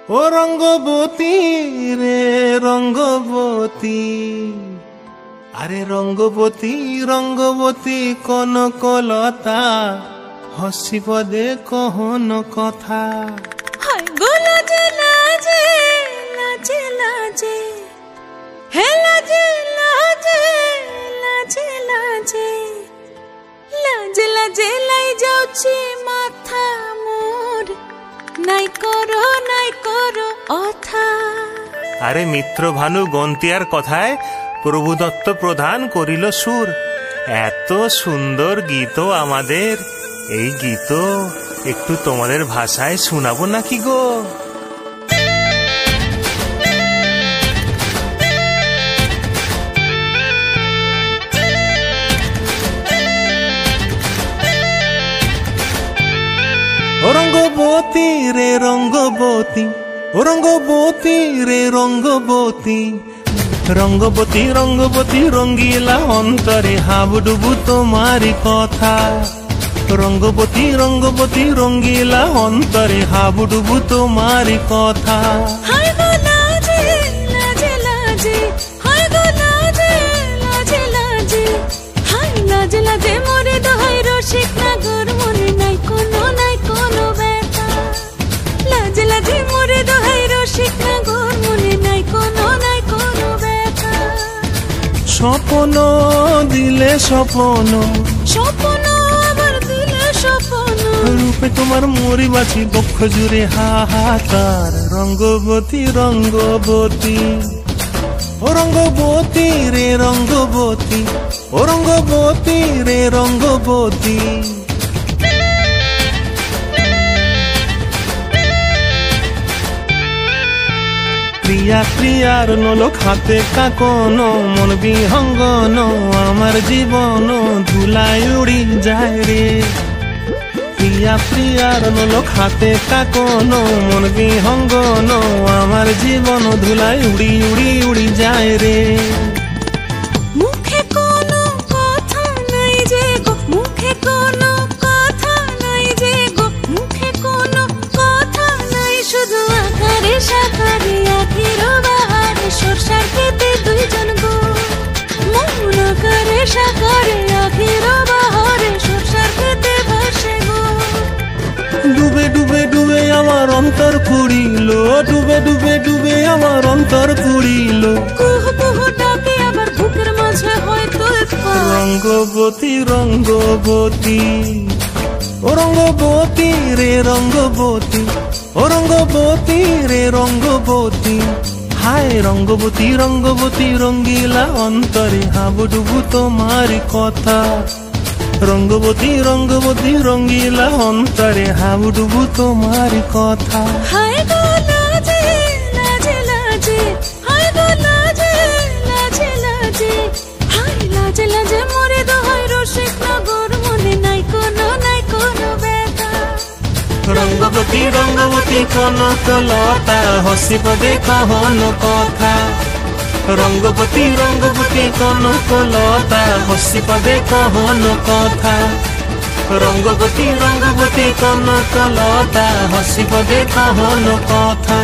ও রঙ্গবতী রে রঙ্গবতী, আরে রঙ্গবতী রঙ্গবতী কনকলতা, হসিব দে কহন কথা। হায় গো লাজে লাজে লাজে লাজে, হে লাজে লাজে লাজে লাজে, লাজে লাজে লাই যাଉଛି মাথা মোর, নাই করো অথা। আরে মিত্র ভানু গন্তিয়ার কথায় প্রভুদত্ত প্রধান করিল সুর। এত সুন্দর গীত আমাদের, এই গীত একটু তোমাদের ভাষায় শোনাবো নাকি গো? ও রঙ্গবতী রে রঙ্গবতী, ও রঙ্গবতী রে রঙ্গবতী, রঙ্গবতী রঙ্গবতী রঙ্গিলা অন্তরে হাবুডুবু তোমারি কথা। রঙ্গবতী রঙ্গবতী রঙ্গিলা অন্তরে হাবুডুবু তোমারি কথা। হায় গো লাজে লাজে লাজে, হায় গো লাজে লাজে লাজে, হায় লাজে লাজে মোরে দোহাই রসিক নাগর, মনে নাই কোনো ব্যথা। লাজে লাজে মোরে দোহাই রসিক নাগর, মনে নাই কোনো ব্যথা। স্বপ্ন দিলে স্বপ্ন, স্বপ্ন আবার দিলে স্বপ্ন, রূপে তোমার মরি বাছি বক্ষ জুড়ে হাহাকার। রঙ্গবতী রঙ্গবতী, ও রঙ্গবতী রে রঙ্গবতী, ও রঙ্গবতী রে রঙ্গবতী। প্রিয়া প্রিয়ার নলক হাতে কাকন, মন বিহঙ্গন আমার জীবন ধুলায় উড়ি যায় রে। প্রিয়া প্রিয়ার নলক হাতে কাকন, মন বিহঙ্গন আমার জীবন ধুলায় উড়ি উড়ি উড়ি যায় রে। মুখে কোনো কথা নাই যে গো, মুখে কোনো কথা নাই যে গো, মুখে কোনো কথা নাই, শুধু আকারে সাকারে আখির বাহারে সরষার খেতে দুইজন গো। মন আকারে সাকারে আখির বাহারে সরষার খেতে ভাসে গো। ডুবে ডুবে ডুবে আমার অন্তর পুড়িল, ডুবে ডুবে ডুবে আমার অন্তর পুড়িল। কুহু কুহু ডাকে আবার বুকের মাঝে হয়তো রঙ্গবতী রঙ্গবতী, ও রঙ্গবতী রে রঙ্গবতী, ও রঙ্গবতী রে রঙ্গবতী। হায় রঙ্গবতী রঙ্গবতী রঙ্গিলা অন্তরে হাবুডুবু তোমারি কথা। রঙ্গবতী রঙ্গবতী রঙ্গিলা অন্তরে হাবুডুবু তোমারি কথা। হায় গো লাজে লাজে লাজে, হায় গো লাজে লাজে লাজে, হায় লাজে লাজে মোরে দোহাই রসিক নগর, মনে নাই কোনো ব্যথা। রঙ্গবতী রঙ্গবতী কনকলতা, হসিব দে কহন কথা। রঙ্গবতী রঙ্গবতী কনকলতা, হসিব দে কহন কথা। রঙ্গবতী রঙ্গবতী কনকলতা, হসিব দে কহন কথা।